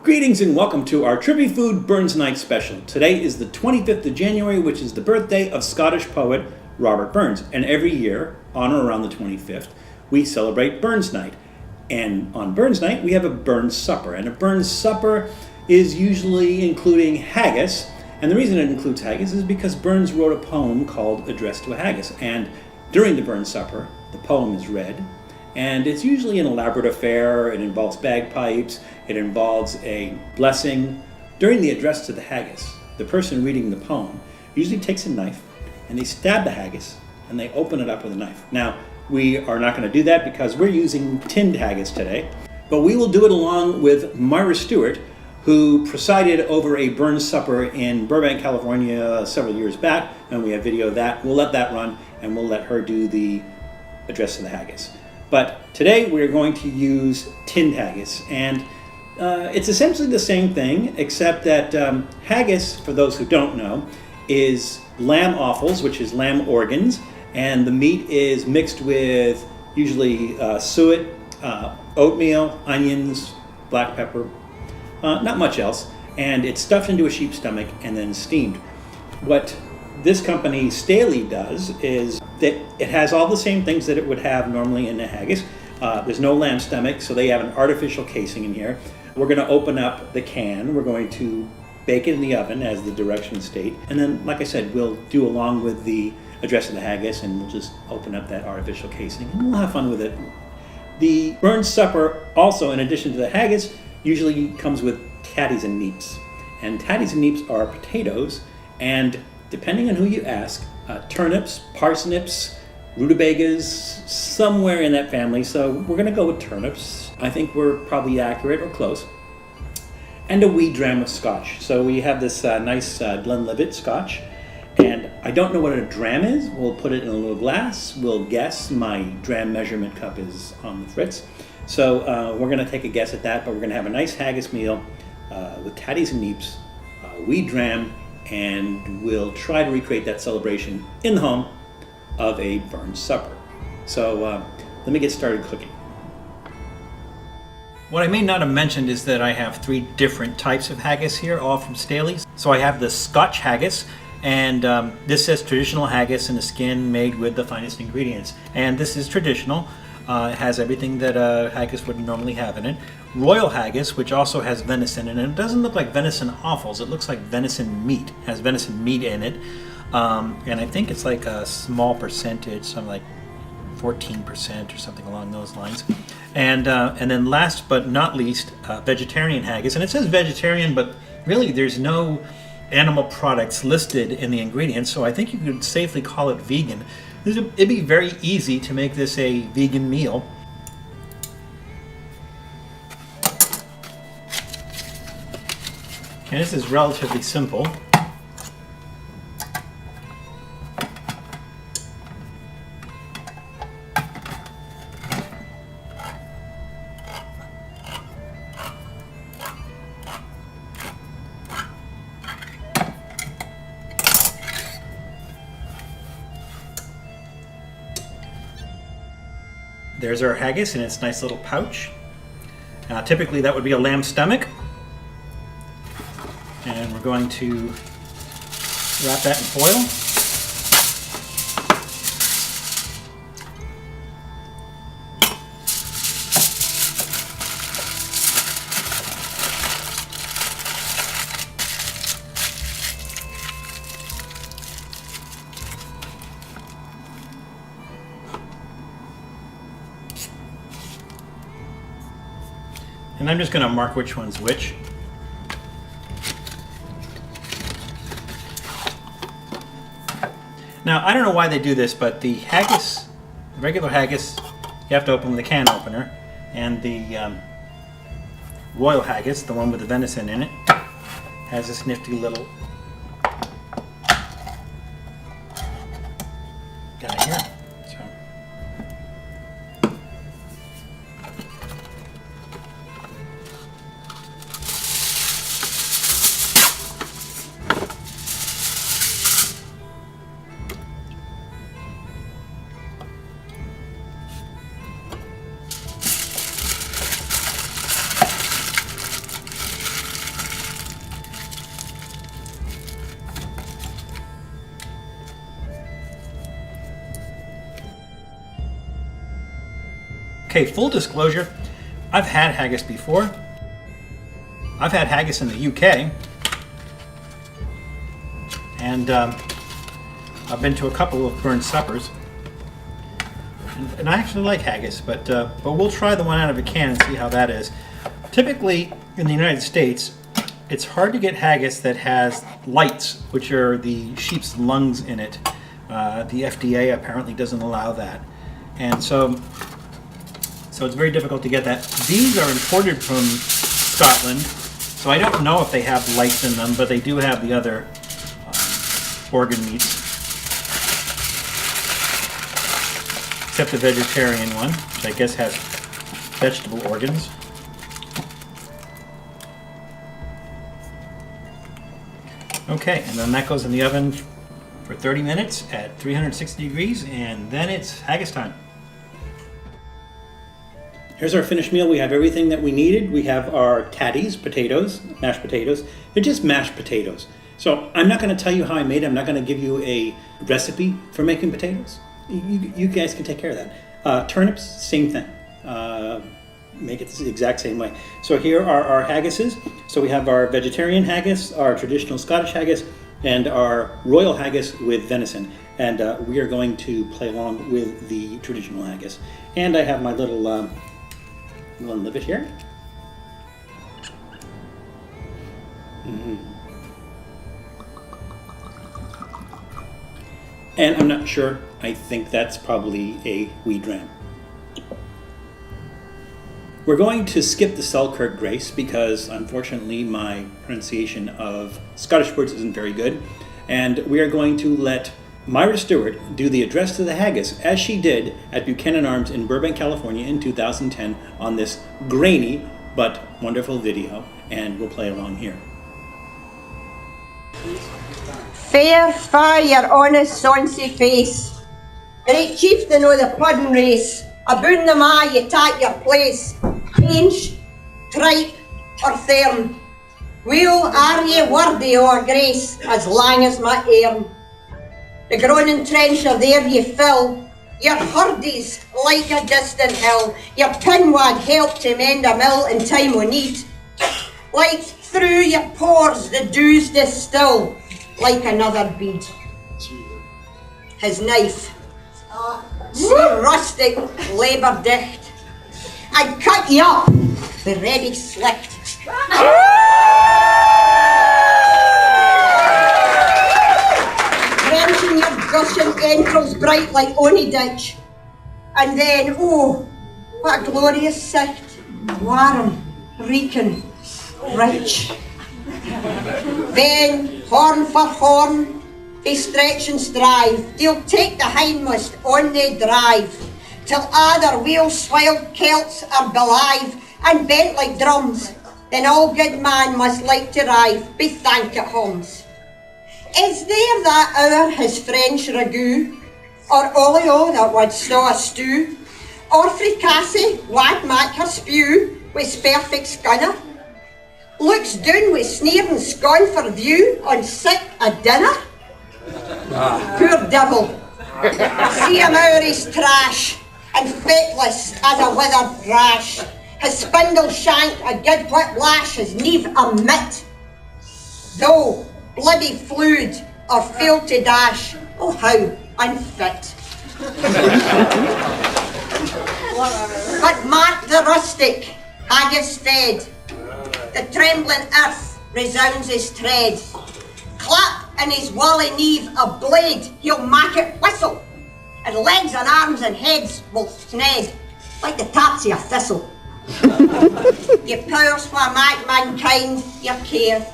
Greetings and welcome to our Trippy Food Burns Night special. Today is the 25th of January, which is the birthday of Scottish poet Robert Burns. And every year, on or around the 25th, we celebrate Burns Night. And on Burns Night, we have a Burns supper. And a Burns supper is usually including haggis. And the reason it includes haggis is because Burns wrote a poem called Address to a Haggis. And during the Burns supper, the poem is read. And it's usually an elaborate affair. It involves bagpipes. It involves a blessing. During the address to the haggis, the person reading the poem usually takes a knife and they stab the haggis and they open it up with a knife. Now, we are not going to do that because we're using tinned haggis today, but we will do it along with Moira Stewart, who presided over a Burns supper in Burbank, California several years back, and we have video of that. We'll let that run and we'll let her do the address to the haggis. But today we're going to use tinned haggis, and it's essentially the same thing, except that haggis, for those who don't know, is lamb offals, which is lamb organs, and the meat is mixed with usually suet, oatmeal, onions, black pepper, not much else, and it's stuffed into a sheep's stomach and then steamed. What this company Stahly does is that it has all the same things that it would have normally in a haggis. There's no lamb stomach, so they have an artificial casing in here. We're going to open up the can. We're going to bake it in the oven as the directions state. And then, like I said, we'll do along with the address of the haggis, and we'll just open up that artificial casing, and we'll have fun with it. The Burns supper also, in addition to the haggis, usually comes with tatties and neeps. And tatties and neeps are potatoes, and depending on who you ask, turnips, parsnips, rutabagas, somewhere in that family. So we're going to go with turnips. I think we're probably accurate or close. And a wee dram of scotch. So we have this nice Glenlivet scotch. And I don't know what a dram is. We'll put it in a little glass. We'll guess. My dram measurement cup is on the fritz. So we're going to take a guess at that. But we're going to have a nice haggis meal with tatties and neeps, wee dram, and we'll try to recreate that celebration in the home of a Burns supper. So let me get started cooking. What I may not have mentioned is that I have three different types of haggis here, all from Stahly's. So I have the Scotch haggis, and this says traditional haggis in a skin made with the finest ingredients. And this is traditional. It has everything that a haggis would normally have in it. Royal haggis, which also has venison in it. It doesn't look like venison offals. It looks like venison meat. It has venison meat in it. And I think it's like a small percentage, something like 14% or something along those lines. And then last but not least, vegetarian haggis. And it says vegetarian, but really there's no animal products listed in the ingredients, so I think you could safely call it vegan. It'd be very easy to make this a vegan meal. And this is relatively simple. There's our haggis in its nice little pouch. Typically that would be a lamb stomach. And we're going to wrap that in foil. And I'm just going to mark which one's which. Now, I don't know why they do this, but the haggis, the regular haggis, you have to open with a can opener. And the royal haggis, the one with the venison in it, has this nifty little guy here. Okay, full disclosure, I've had haggis before. I've had haggis in the UK, and I've been to a couple of Burns suppers, and I actually like haggis, but we'll try the one out of a can and see how that is. Typically, in the United States, it's hard to get haggis that has lights, which are the sheep's lungs in it. The FDA apparently doesn't allow that, and so it's very difficult to get that. These are imported from Scotland, so I don't know if they have lights in them, but they do have the other organ meats, except the vegetarian one, which I guess has vegetable organs. Okay, and then that goes in the oven for 30 minutes at 360 degrees, and then it's haggis time. Here's our finished meal. We have everything that we needed. We have our tatties, potatoes, mashed potatoes. They're just mashed potatoes. So I'm not going to tell you how I made it. I'm not going to give you a recipe for making potatoes. You guys can take care of that. Turnips, same thing. Make it the exact same way. So here are our haggises. So we have our vegetarian haggis, our traditional Scottish haggis, and our royal haggis with venison. And we are going to play along with the traditional haggis. And I have my little livet here. And I'm not sure. I think that's probably a weed ram. We're going to skip the Selkirk grace because unfortunately my pronunciation of Scottish words isn't very good. And we are going to let Moira Stewart do the address to the haggis as she did at Buchanan Arms in Burbank, California in 2010 on this grainy but wonderful video. And we'll play along here. Fair, your honest, sonsy face. Great chieftain o' the puddin' race. Aboon them a' ye take your place. Pinch, tripe, or thern. Well are ye worthy o' a grace as lang as my airn. The groaning trencher there ye fill. Your hurdies like a distant hill. Your pinwad help to mend a mill in time o' need. Like through your pores the dews distill. Like another bead. His knife, so rustic, labour dicht, I'd cut you up with ready slicked. Drenching your gushing entrails bright like ony ditch, and then, oh, what a glorious sight, warm, reeking, rich. Then, horn for horn, they stretch and strive. They'll take the hindmost on they drive, till other wheel swelled Celts are belive and bent like drums. Then all good man must like to rive, be thanked at homes. Is there that hour his French ragout, or olio that would staw a stew, or fricassee wad mak her spew with perfect scunner? Looks down with sneer and scorn for view on sick a dinner? Poor devil, see him out his trash, and feckless as a withered rash. His spindle shank a good whiplash, his knee a mitt. Though bloody fluid or failed to dash, oh how unfit. But mark the rustic, haggis fed. The trembling earth resounds his tread. Clap in his wally knee a blade, he'll mak it whistle, and legs and arms and heads will sned like the taps of a thistle. Ye powers wha mak mankind your care,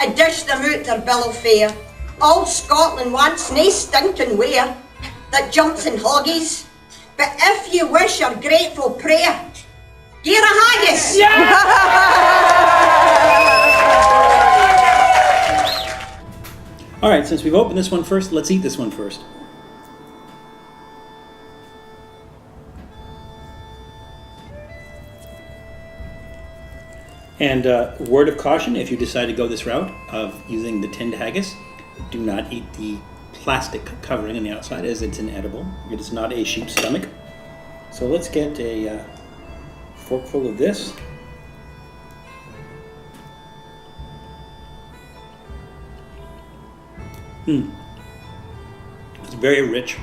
and dish them out their bill of fare. All Scotland wants nae stinking ware that jumps in hoggies, but if ye wish your grateful prayer, you're a haggis! All right, since we've opened this one first, let's eat this one first. And word of caution, if you decide to go this route of using the tinned haggis, do not eat the plastic covering on the outside as it's inedible. It is not a sheep's stomach. So let's get a Forkful of this. It's very rich.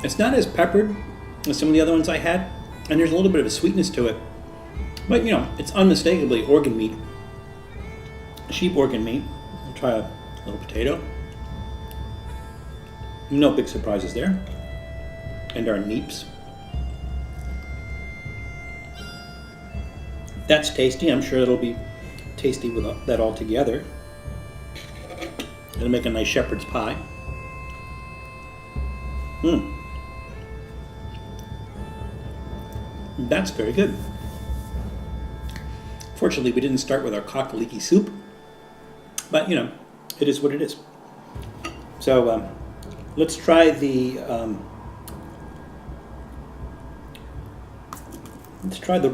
It's not as peppered as some of the other ones I had, and there's a little bit of a sweetness to it. But you know, it's unmistakably organ meat. Sheep organ meat. I'll try a little potato. No big surprises there. And our neeps. That's tasty. I'm sure it'll be tasty with that all together. It'll make a nice shepherd's pie. That's very good. Fortunately, we didn't start with our cockaliki soup, but you know, it is what it is. So let's try the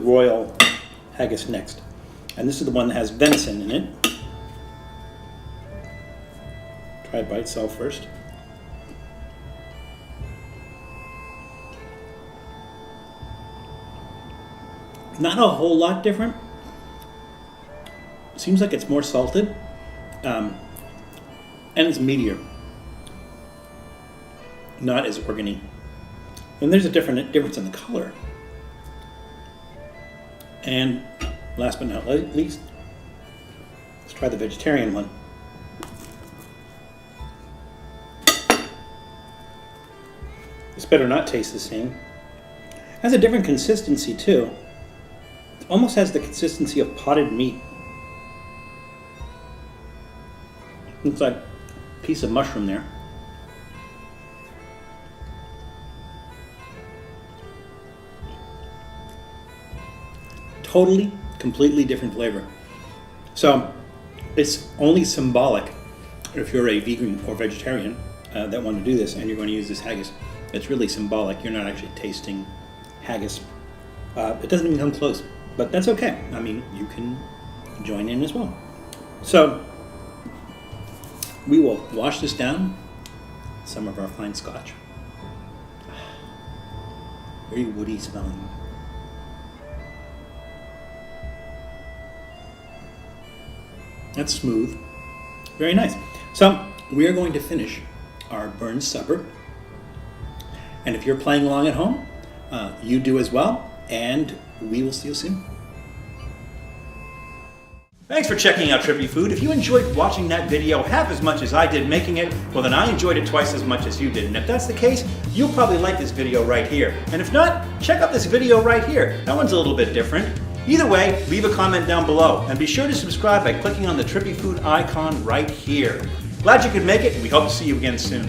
royal haggis next, and this is the one that has venison in it. Try it by itself first. Not a whole lot different. Seems like it's more salted, and it's meatier, not as organy. And there's a difference in the color. And last but not least, let's try the vegetarian one. This better not taste the same. It has a different consistency too. It almost has the consistency of potted meat. Looks like a piece of mushroom there. Totally, completely different flavor. So it's only symbolic if you're a vegan or vegetarian that want to do this and you're going to use this haggis. It's really symbolic. You're not actually tasting haggis. It doesn't even come close, but that's okay. I mean, you can join in as well. So we will wash this down with some of our fine scotch. Very woody smelling. That's smooth. Very nice. So we are going to finish our Burns supper. And if you're playing along at home, you do as well. And we will see you soon. Thanks for checking out Trippy Food. If you enjoyed watching that video half as much as I did making it, well then I enjoyed it twice as much as you did. And if that's the case, you'll probably like this video right here. And if not, check out this video right here. That one's a little bit different. Either way, leave a comment down below. And be sure to subscribe by clicking on the Trippy Food icon right here. Glad you could make it, and we hope to see you again soon.